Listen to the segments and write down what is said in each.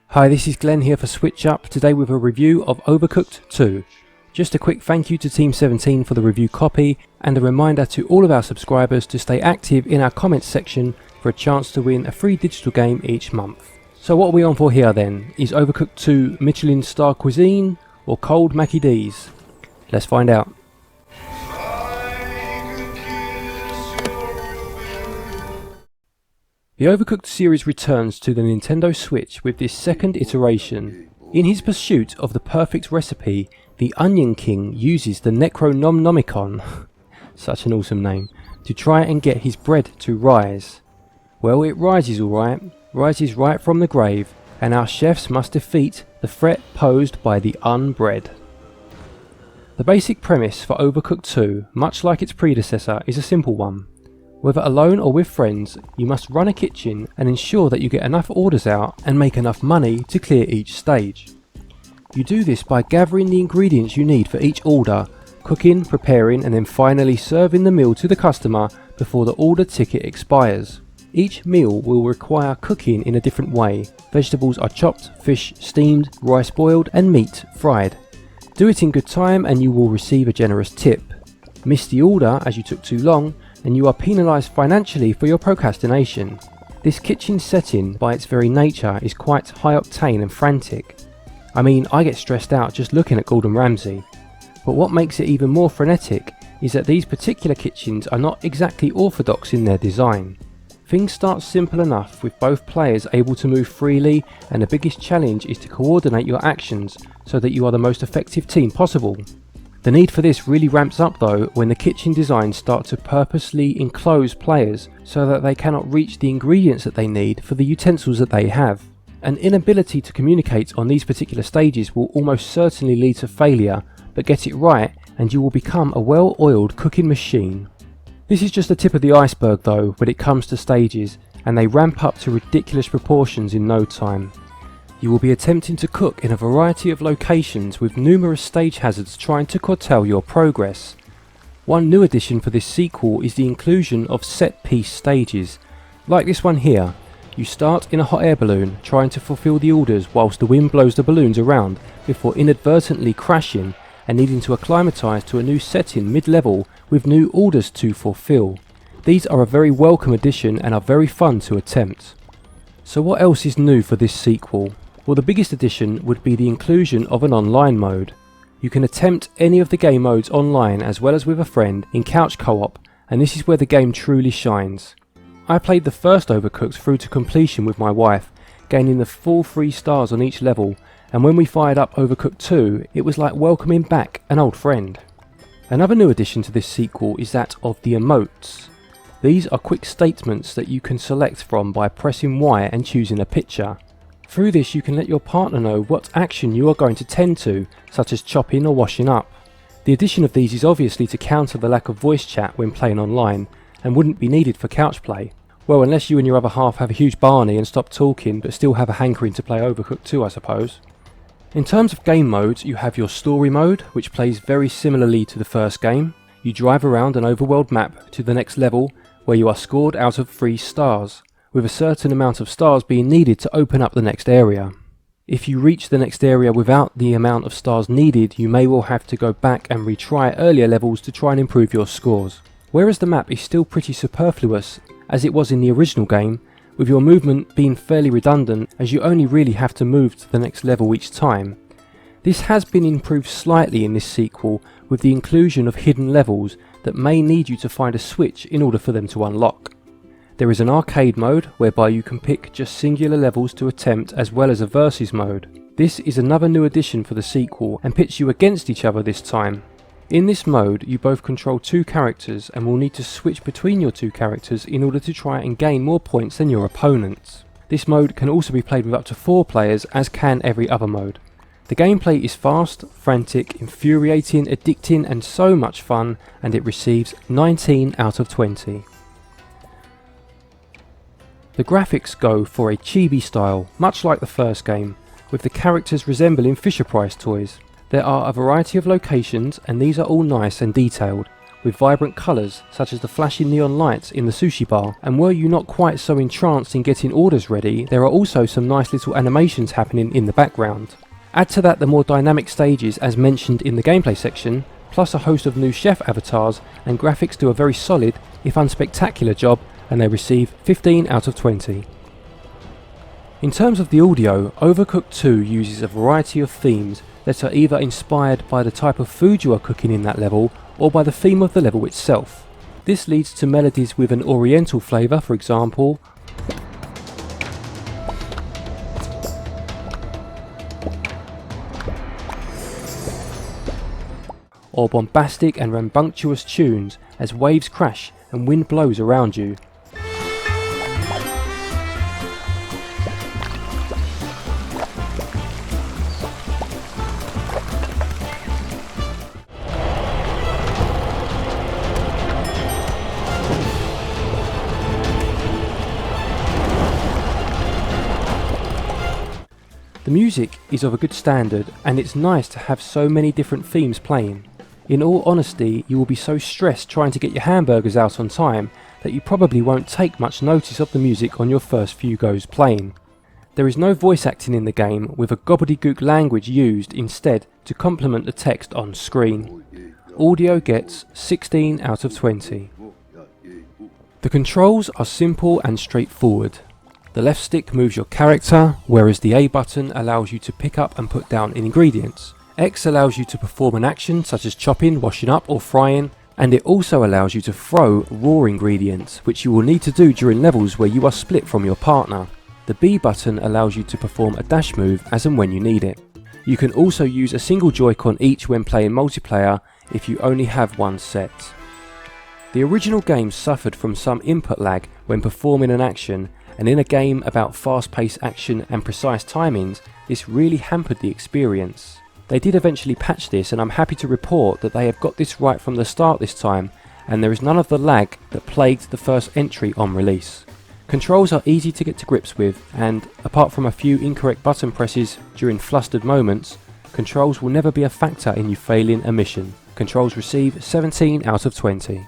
Hi, this is Glenn here for SwitchUp, today with a review of Overcooked 2. Just a quick thank you to Team 17 for the review copy, and a reminder to all of our subscribers to stay active in our comments section for a chance to win a free digital game each month. So what are we on for here then? Is Overcooked 2 Michelin star cuisine or cold Mackie D's? Let's find out. The Overcooked series returns to the Nintendo Switch with this second iteration. In his pursuit of the perfect recipe, the Onion King uses the Necronomicon, such an awesome name, to try and get his bread to rise. Well, it rises alright, rises right from the grave, and our chefs must defeat the threat posed by the Unbread. The basic premise for Overcooked 2, much like its predecessor, is a simple one. Whether alone or with friends, you must run a kitchen and ensure that you get enough orders out and make enough money to clear each stage. You do this by gathering the ingredients you need for each order, cooking, preparing, and then finally serving the meal to the customer before the order ticket expires. Each meal will require cooking in a different way. Vegetables are chopped, fish steamed, rice boiled, and meat fried. Do it in good time and you will receive a generous tip. Miss the order as you took too long, and you are penalised financially for your procrastination. This kitchen setting, by its very nature, is quite high octane and frantic. I mean, I get stressed out just looking at Gordon Ramsay. But what makes it even more frenetic is that these particular kitchens are not exactly orthodox in their design. Things start simple enough with both players able to move freely, and the biggest challenge is to coordinate your actions so that you are the most effective team possible. The need for this really ramps up though when the kitchen designs start to purposely enclose players so that they cannot reach the ingredients that they need for the utensils that they have. An inability to communicate on these particular stages will almost certainly lead to failure, but get it right and you will become a well-oiled cooking machine. This is just the tip of the iceberg though when it comes to stages, and they ramp up to ridiculous proportions in no time. You will be attempting to cook in a variety of locations with numerous stage hazards trying to curtail your progress. One new addition for this sequel is the inclusion of set-piece stages. Like this one here, you start in a hot air balloon trying to fulfill the orders whilst the wind blows the balloons around before inadvertently crashing and needing to acclimatise to a new setting mid-level with new orders to fulfill. These are a very welcome addition and are very fun to attempt. So what else is new for this sequel? Well, the biggest addition would be the inclusion of an online mode. You can attempt any of the game modes online as well as with a friend in couch co-op, and this is where the game truly shines. I played the first Overcooked through to completion with my wife, gaining the full 3 stars on each level, and when we fired up Overcooked 2, it was like welcoming back an old friend. Another new addition to this sequel is that of the emotes. These are quick statements that you can select from by pressing Y and choosing a picture. Through this you can let your partner know what action you are going to tend to, such as chopping or washing up. The addition of these is obviously to counter the lack of voice chat when playing online, and wouldn't be needed for couch play. Well, unless you and your other half have a huge Barney and stop talking but still have a hankering to play Overcooked 2, I suppose. In terms of game modes, you have your story mode, which plays very similarly to the first game. You drive around an overworld map to the next level, where you are scored out of 3 stars, with a certain amount of stars being needed to open up the next area. If you reach the next area without the amount of stars needed, you may well have to go back and retry earlier levels to try and improve your scores. Whereas the map is still pretty superfluous, as it was in the original game, with your movement being fairly redundant as you only really have to move to the next level each time. This has been improved slightly in this sequel with the inclusion of hidden levels that may need you to find a switch in order for them to unlock. There is an arcade mode whereby you can pick just singular levels to attempt as well as a versus mode. This is another new addition for the sequel and pits you against each other this time. In this mode you both control 2 characters and will need to switch between your 2 characters in order to try and gain more points than your opponents. This mode can also be played with up to 4 players, as can every other mode. The gameplay is fast, frantic, infuriating, addicting and so much fun, and it receives 19 out of 20. The graphics go for a chibi style, much like the first game, with the characters resembling Fisher-Price toys. There are a variety of locations and these are all nice and detailed, with vibrant colours such as the flashing neon lights in the sushi bar, and were you not quite so entranced in getting orders ready, there are also some nice little animations happening in the background. Add to that the more dynamic stages as mentioned in the gameplay section, plus a host of new chef avatars, and graphics do a very solid, if unspectacular job, and they receive 15 out of 20. In terms of the audio, Overcooked 2 uses a variety of themes that are either inspired by the type of food you are cooking in that level, or by the theme of the level itself. This leads to melodies with an oriental flavour, for example, or bombastic and rambunctious tunes as waves crash and wind blows around you. The music is of a good standard, and it's nice to have so many different themes playing. In all honesty, you will be so stressed trying to get your hamburgers out on time that you probably won't take much notice of the music on your first few goes playing. There is no voice acting in the game, with a gobbledygook language used instead to complement the text on screen. Audio gets 16 out of 20. The controls are simple and straightforward. The left stick moves your character, whereas the A button allows you to pick up and put down ingredients. X allows you to perform an action such as chopping, washing up or frying, and it also allows you to throw raw ingredients, which you will need to do during levels where you are split from your partner. The B button allows you to perform a dash move as and when you need it. You can also use a single Joy-Con each when playing multiplayer if you only have one set. The original game suffered from some input lag when performing an action, and in a game about fast-paced action and precise timings, this really hampered the experience. They did eventually patch this, and I'm happy to report that they have got this right from the start this time, and there is none of the lag that plagued the first entry on release. Controls are easy to get to grips with, and apart from a few incorrect button presses during flustered moments, controls will never be a factor in you failing a mission. Controls receive 17 out of 20.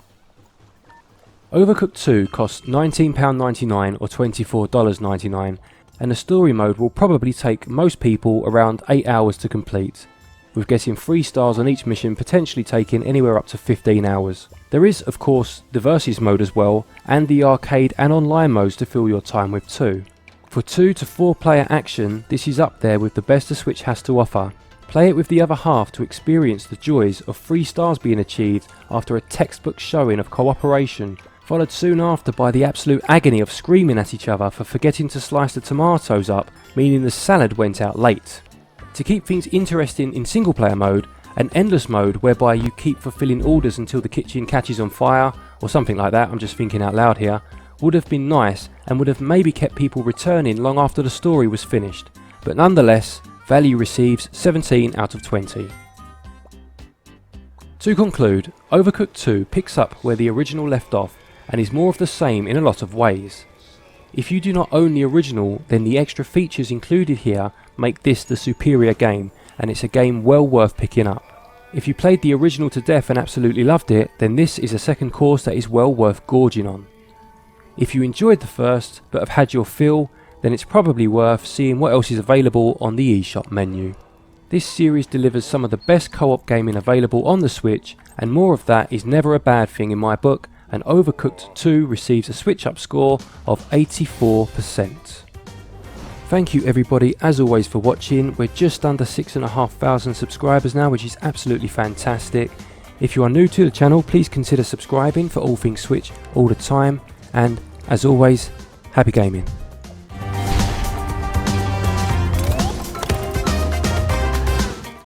Overcooked 2 costs £19.99 or $24.99, and the story mode will probably take most people around 8 hours to complete, with getting 3 stars on each mission potentially taking anywhere up to 15 hours. There is of course the Versus mode as well, and the arcade and online modes to fill your time with too. For 2 to 4 player action, this is up there with the best the Switch has to offer. Play it with the other half to experience the joys of 3 stars being achieved after a textbook showing of cooperation, followed soon after by the absolute agony of screaming at each other for forgetting to slice the tomatoes up, meaning the salad went out late. To keep things interesting in single player mode, an endless mode whereby you keep fulfilling orders until the kitchen catches on fire, or something like that, I'm just thinking out loud here, would have been nice and would have maybe kept people returning long after the story was finished, but nonetheless, value receives 17 out of 20. To conclude, Overcooked 2 picks up where the original left off, and is more of the same in a lot of ways. If you do not own the original, then the extra features included here make this the superior game, and it's a game well worth picking up. If you played the original to death and absolutely loved it, then this is a second course that is well worth gorging on. If you enjoyed the first, but have had your fill, then it's probably worth seeing what else is available on the eShop menu. This series delivers some of the best co-op gaming available on the Switch, and more of that is never a bad thing in my book, and Overcooked 2 receives a SwitchUp score of 84%. Thank you everybody as always for watching. We're just under 6,500 subscribers now, which is absolutely fantastic. If you are new to the channel, please consider subscribing for all things Switch all the time, and as always, happy gaming.